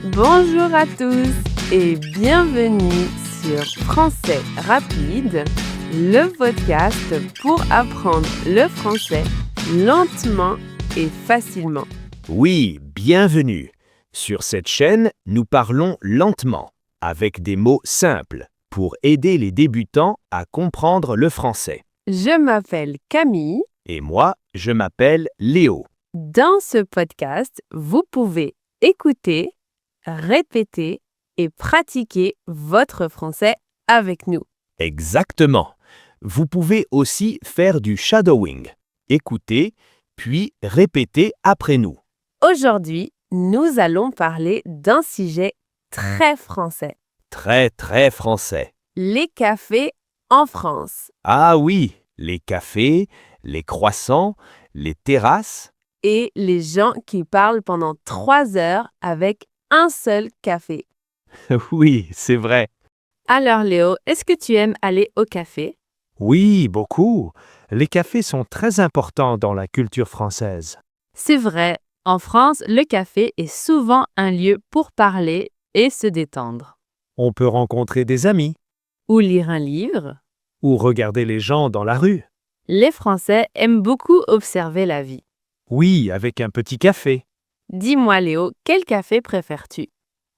Bonjour à tous et bienvenue sur Français Rapide, le podcast pour apprendre le français lentement et facilement. Oui, bienvenue. Sur cette chaîne, nous parlons lentement, avec des mots simples, pour aider les débutants à comprendre le français. Je m'appelle Camille. Et moi, je m'appelle Léo. Dans ce podcast, vous pouvez écouter, répéter et pratiquer votre français avec nous. Exactement. Vous pouvez aussi faire du shadowing. Écoutez, puis répétez après nous. Aujourd'hui, nous allons parler d'un sujet très français. Très, très français. Les cafés en France. Ah oui, les cafés, les croissants, les terrasses. Et les gens qui parlent pendant 3 heures avec un seul café. Oui, c'est vrai. Alors Léo, est-ce que tu aimes aller au café? Oui, beaucoup. Les cafés sont très importants dans la culture française. C'est vrai, en France, le café est souvent un lieu pour parler et se détendre. On peut rencontrer des amis Ou lire un livre. ou regarder les gens dans la rue. Les Français aiment beaucoup observer la vie. Oui, avec un petit café. Dis-moi Léo, quel café préfères-tu?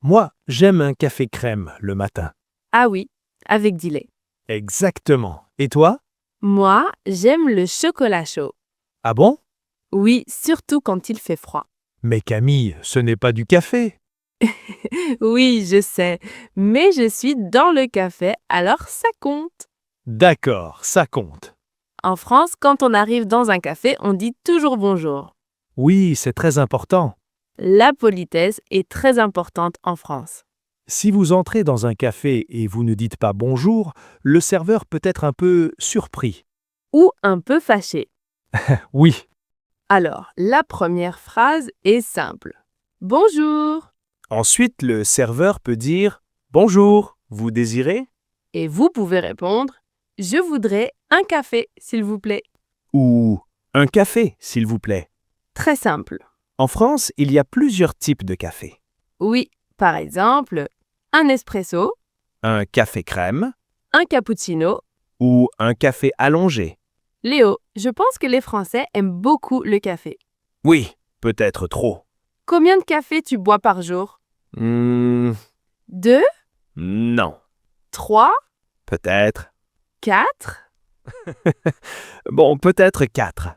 Moi, j'aime un café crème le matin. Ah oui, avec du lait. Exactement. Et toi? Moi, j'aime le chocolat chaud. Ah bon? Oui, surtout quand il fait froid. Mais Camille, ce n'est pas du café. Oui, je sais, mais je suis dans le café, alors ça compte. D'accord, ça compte. En France, quand on arrive dans un café, on dit toujours bonjour. Oui, c'est très important. La politesse est très importante en France. Si vous entrez dans un café et vous ne dites pas bonjour, le serveur peut être un peu surpris. Ou un peu fâché. Oui. Alors, la première phrase est simple. Bonjour. Ensuite, le serveur peut dire « Bonjour, vous désirez ?» Et vous pouvez répondre, je voudrais un café, s'il vous plaît. ou « Un café, s'il vous plaît ». Très simple. En France, il y a plusieurs types de café. Oui, par exemple, un espresso, Un café crème un cappuccino. ou un café allongé. Léo, je pense que les Français aiment beaucoup le café. Oui, peut-être trop. Combien de café tu bois par jour? 2, Non. 3, Peut-être. 4? Bon, peut-être 4.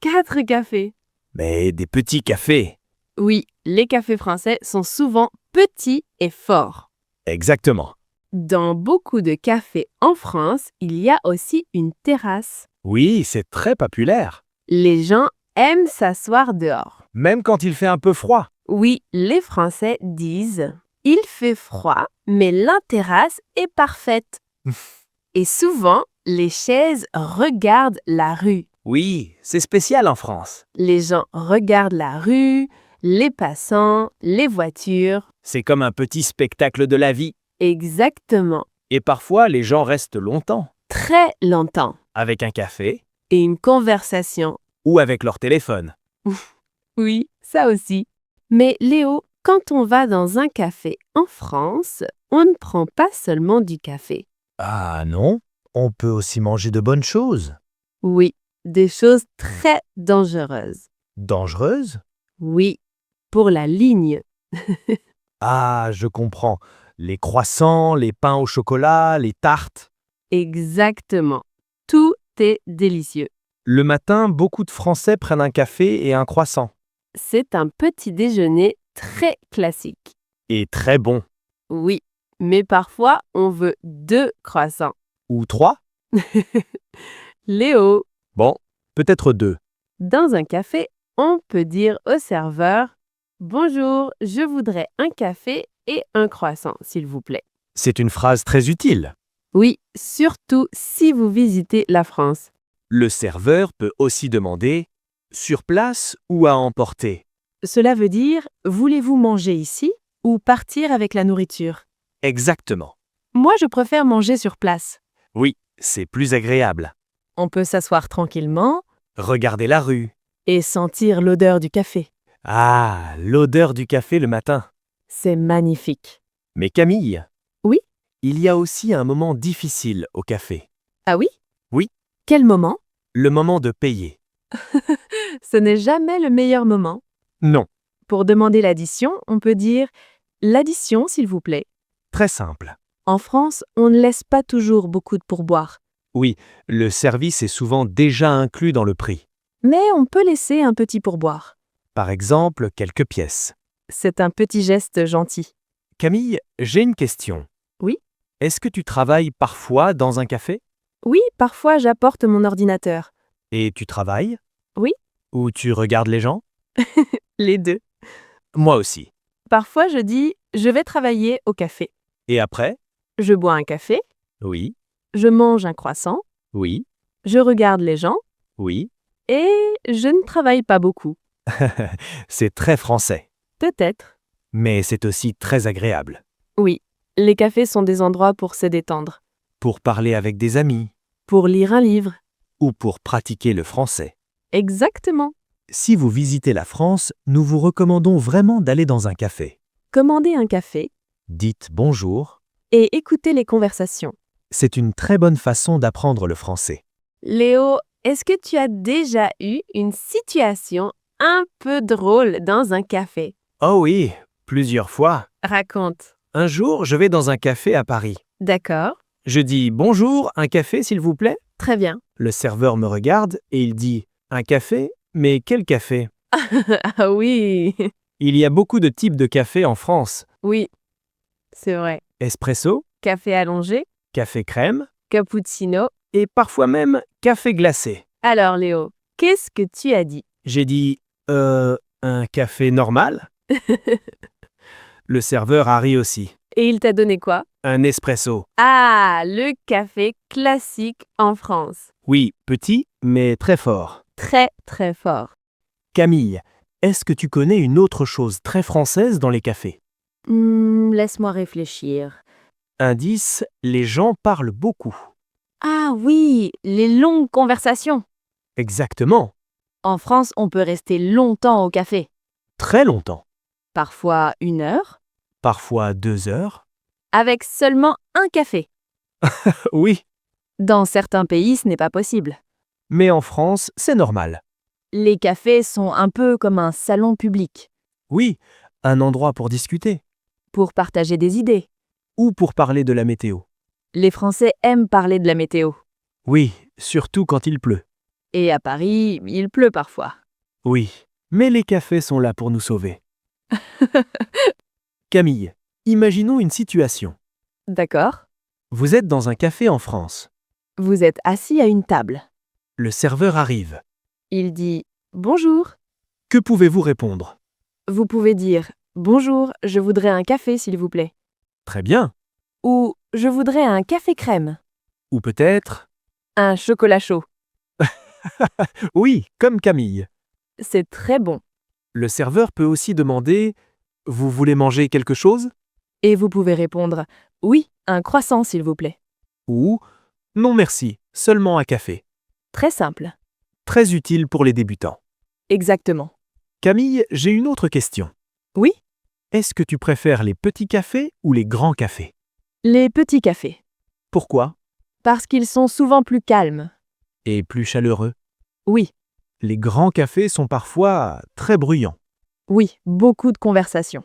4 cafés. Mais des petits cafés. Oui, les cafés français sont souvent petits et forts. Exactement. Dans beaucoup de cafés en France, il y a aussi une terrasse. Oui, c'est très populaire. Les gens aiment s'asseoir dehors. Même quand il fait un peu froid. Oui, les Français disent « Il fait froid, mais la terrasse est parfaite. » Et souvent, les chaises regardent la rue. Oui, c'est spécial en France. Les gens regardent la rue, les passants, les voitures. C'est comme un petit spectacle de la vie. Exactement. Et parfois, les gens restent longtemps. Très longtemps. Avec un café Et une conversation. ou avec leur téléphone. Oui, ça aussi. Mais Léo, quand on va dans un café en France, on ne prend pas seulement du café. Ah non, on peut aussi manger de bonnes choses. Oui, des choses très dangereuses. Dangereuses? Oui, pour la ligne. Ah, je comprends. Les croissants, les pains au chocolat, les tartes. Exactement. Tout est délicieux. Le matin, beaucoup de Français prennent un café et un croissant. C'est un petit déjeuner très classique. Et très bon. Oui, mais parfois on veut 2 croissants. Ou 3? Léo, Bon, peut-être 2. dans un café, on peut dire au serveur « Bonjour, je voudrais un café et un croissant, s'il vous plaît. C'est une phrase très utile. » Oui, surtout si vous visitez la France. Le serveur peut aussi demander « Sur place ou à emporter ?» Cela veut dire « Voulez-vous manger ici ou partir avec la nourriture ?» Exactement. Moi, je préfère manger sur place. Oui, c'est plus agréable. On peut s'asseoir tranquillement Regardez la rue. et sentir l'odeur du café. Ah, l'odeur du café le matin. C'est magnifique. Mais Camille. Oui? Il y a aussi un moment difficile au café. Ah oui? Oui. Quel moment? Le moment de payer. Ce n'est jamais le meilleur moment. Non. Pour demander l'addition, on peut dire l'addition, s'il vous plaît. Très simple. En France, on ne laisse pas toujours beaucoup de pourboire. Oui, le service est souvent déjà inclus dans le prix. Mais on peut laisser un petit pourboire. Par exemple, quelques pièces. C'est un petit geste gentil. Camille, j'ai une question. Oui? Est-ce que tu travailles parfois dans un café? Oui, parfois j'apporte mon ordinateur. Et tu travailles? Oui? Ou tu regardes les gens? Les deux. Moi aussi. Parfois je dis je vais travailler au café. Et après? Je bois un café, Oui, je mange un croissant, oui, je regarde les gens oui. et je ne travaille pas beaucoup. C'est très français. Peut-être. Mais c'est aussi très agréable. Oui, les cafés sont des endroits pour se détendre, Pour parler avec des amis. pour lire un livre. Ou pour pratiquer le français. Exactement. Si vous visitez la France, nous vous recommandons vraiment d'aller dans un café. Commandez un café Dites bonjour. et écoutez les conversations. C'est une très bonne façon d'apprendre le français. Léo, est-ce que tu as déjà eu une situation un peu drôle dans un café? Oh oui, plusieurs fois. Raconte. Un jour, je vais dans un café à Paris. D'accord. Je dis bonjour, un café s'il vous plaît. Très bien. Le serveur me regarde et il dit un café? Mais quel café? Ah oui. Il y a beaucoup de types de café en France. Oui, c'est vrai. Espresso, Café allongé, café crème cappuccino. et parfois même café glacé. Alors Léo, qu'est-ce que tu as dit? J'ai dit un café normal? Le serveur a ri aussi. Et il t'a donné quoi? Un espresso. Ah, le café classique en France. Oui, petit, mais très fort. Très très fort. Camille, est-ce que tu connais une autre chose très française dans les cafés? Laisse-moi réfléchir. Indice, les gens parlent beaucoup. Ah oui, les longues conversations. Exactement. En France, on peut rester longtemps au café. Très longtemps. Parfois 1 heure, Parfois 2 heures. avec seulement un café. Oui, Dans certains pays, ce n'est pas possible. mais en France, c'est normal. Les cafés sont un peu comme un salon public, Oui, un endroit pour discuter. pour partager des idées. Ou pour parler de la météo. Les Français aiment parler de la météo. Oui, surtout quand il pleut. Et à Paris, il pleut parfois. Oui, mais les cafés sont là pour nous sauver. Camille, imaginons une situation. D'accord? Vous êtes dans un café en France. Vous êtes assis à une table. Le serveur arrive. Il dit « Bonjour ». Que pouvez-vous répondre? Vous pouvez dire « Bonjour, je voudrais un café s'il vous plaît ». Très bien. Ou « Je voudrais un café crème, Ou peut-être... un chocolat chaud ». Oui, comme Camille. C'est très bon. Le serveur peut aussi demander « Vous voulez manger quelque chose ?» Et vous pouvez répondre « Oui, un croissant s'il vous plaît ». ou « Non merci, seulement un café Très simple. ». Très utile pour les débutants. Exactement. Camille, j'ai une autre question. Oui, Est-ce que tu préfères les petits cafés ou les grands cafés? les petits cafés. Pourquoi? Parce qu'ils sont souvent plus calmes. Et plus chaleureux. Oui, Les grands cafés sont parfois très bruyants. oui, beaucoup de conversations.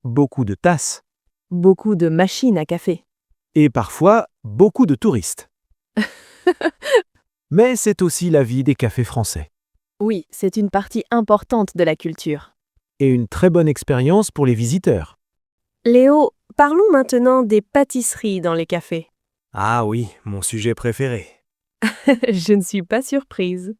Beaucoup de tasses. Beaucoup de machines à café. Et parfois beaucoup de touristes. Mais c'est aussi la vie des cafés français. Oui, c'est une partie importante de la culture. Et une très bonne expérience pour les visiteurs. Léo, parlons maintenant des pâtisseries dans les cafés. Ah oui, mon sujet préféré. Je ne suis pas surprise.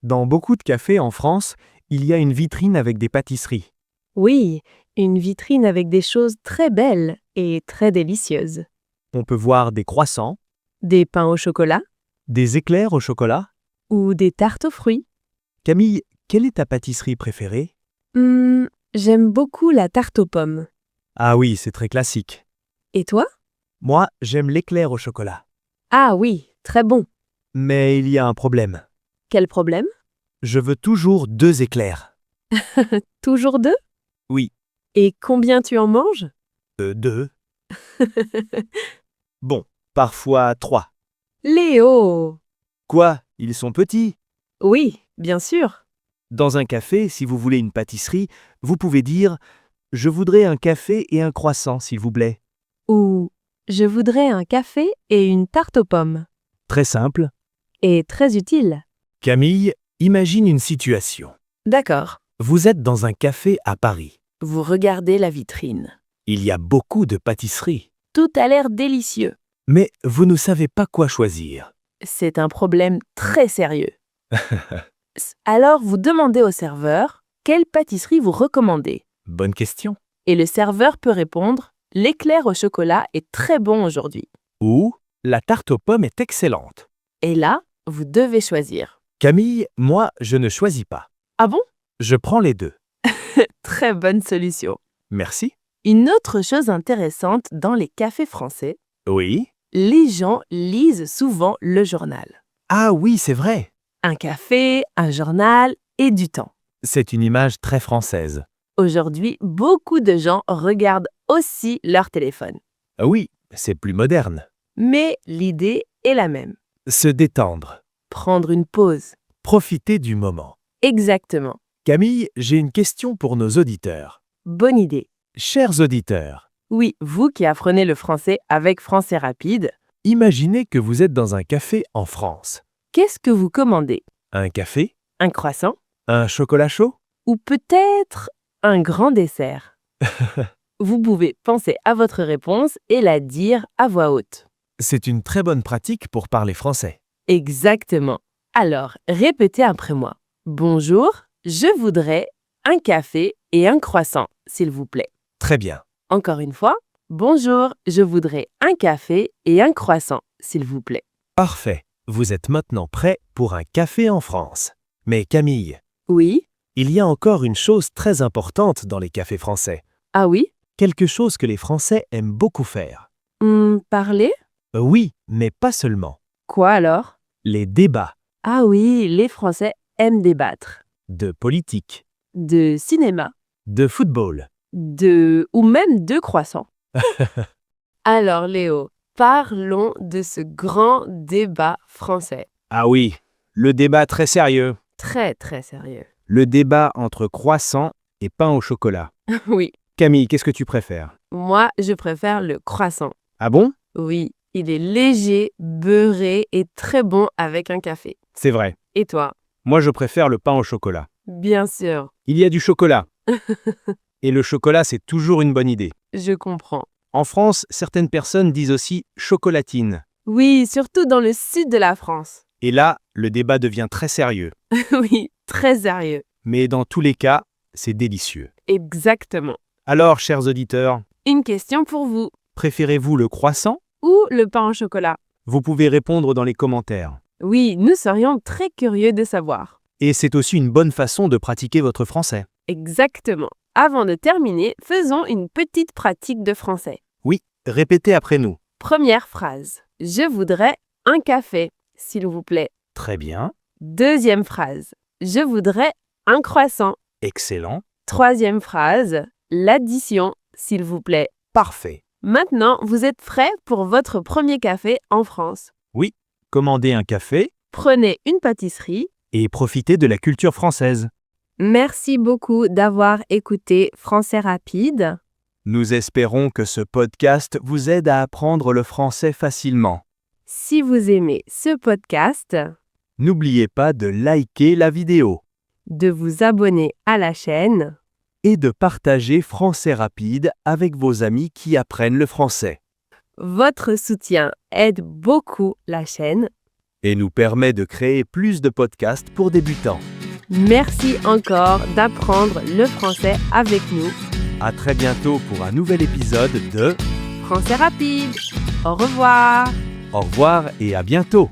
Dans beaucoup de cafés en France, il y a une vitrine avec des pâtisseries. Oui, une vitrine avec des choses très belles et très délicieuses. On peut voir des croissants, Des pains au chocolat des éclairs au chocolat. ou des tartes aux fruits. Camille, quelle est ta pâtisserie préférée? J'aime beaucoup la tarte aux pommes. Ah oui, c'est très classique. Et toi? Moi, j'aime l'éclair au chocolat. Ah oui, très bon. Mais il y a un problème. Quel problème? Je veux toujours 2 éclairs. Toujours 2? Oui. Et combien tu en manges? 2. Bon, parfois 3. Léo! Quoi? Ils sont petits? Oui, bien sûr. Dans un café, si vous voulez une pâtisserie, vous pouvez dire « Je voudrais un café et un croissant, s'il vous plaît ». Ou je voudrais un café et une tarte aux pommes. Très simple. Et très utile. Camille, imagine une situation. D'accord. Vous êtes dans un café à Paris. Vous regardez la vitrine. Il y a beaucoup de pâtisseries. Tout a l'air délicieux. Mais vous ne savez pas quoi choisir. C'est un problème très sérieux. Alors vous demandez au serveur quelle pâtisserie vous recommandez. Bonne question. Et le serveur peut répondre « L'éclair au chocolat est très bon aujourd'hui Ou la tarte aux pommes est excellente. ». Et là, vous devez choisir. Camille, moi, je ne choisis pas. Ah bon? Je prends les 2. Très bonne solution. Merci. Une autre chose intéressante dans les cafés français, Oui. les gens lisent souvent le journal. Ah oui, c'est vrai. Un café, un journal et du temps. C'est une image très française. Aujourd'hui, beaucoup de gens regardent aussi leur téléphone. Oui, c'est plus moderne. Mais l'idée est la même. Se détendre. Prendre une pause. Profiter du moment. Exactement. Camille, j'ai une question pour nos auditeurs. Bonne idée. Chers auditeurs, Oui, vous qui apprenez le français avec Français Rapide, imaginez que vous êtes dans un café en France. qu'est-ce que vous commandez? Un café? Un croissant? Un chocolat chaud? Ou peut-être un grand dessert? Vous pouvez penser à votre réponse et la dire à voix haute. C'est une très bonne pratique pour parler français. Exactement. Alors, répétez après moi. Bonjour, je voudrais un café et un croissant, s'il vous plaît. Très bien. Encore une fois, bonjour, je voudrais un café et un croissant, s'il vous plaît. Parfait. Vous êtes maintenant prêt pour un café en France. Mais Camille, Oui? il y a encore une chose très importante dans les cafés français. Ah oui? Quelque chose que les Français aiment beaucoup faire. Parler? Oui, mais pas seulement. Quoi alors? Les débats Ah oui, les Français aiment débattre. de politique, De cinéma. de football. Ou même de croissants. Alors Léo, parlons de ce grand débat français. Ah oui, le débat très sérieux. Très très sérieux. Le débat entre croissant et pain au chocolat. Oui, Camille, qu'est-ce que tu préfères? moi je préfère le croissant. Ah bon? Oui, il est léger, beurré et très bon avec un café. C'est vrai. Et toi? Moi, je préfère le pain au chocolat. Bien sûr, Il y a du chocolat. Et le chocolat, c'est toujours une bonne idée. je comprends. En France, certaines personnes disent aussi chocolatine. Oui, surtout dans le sud de la France. Et là, le débat devient très sérieux. Oui, très sérieux. Mais dans tous les cas, c'est délicieux. Exactement. Alors, chers auditeurs, Une question pour vous. préférez-vous le croissant? Ou le pain au chocolat? Vous pouvez répondre dans les commentaires. Oui, nous serions très curieux de savoir. Et c'est aussi une bonne façon de pratiquer votre français. Exactement. Avant de terminer, faisons une petite pratique de français. Oui, répétez après nous. Première phrase. Je voudrais un café, s'il vous plaît. Très bien, Deuxième phrase. Je voudrais un croissant. excellent, Troisième phrase. L'addition, s'il vous plaît. parfait. Maintenant, vous êtes prêts pour votre premier café en France. Commandez un café Prenez une pâtisserie. et profitez de la culture française. Merci beaucoup d'avoir écouté Français Rapide. Nous espérons que ce podcast vous aide à apprendre le français facilement. Si vous aimez ce podcast, N'oubliez pas de liker la vidéo de vous abonner à la chaîne. et de partager Français Rapide avec vos amis qui apprennent le français. Votre soutien aide beaucoup la chaîne. Et nous permet de créer plus de podcasts pour débutants. Merci encore d'apprendre le français avec nous. À très bientôt pour un nouvel épisode de Français Rapide. Au revoir. Au revoir et à bientôt.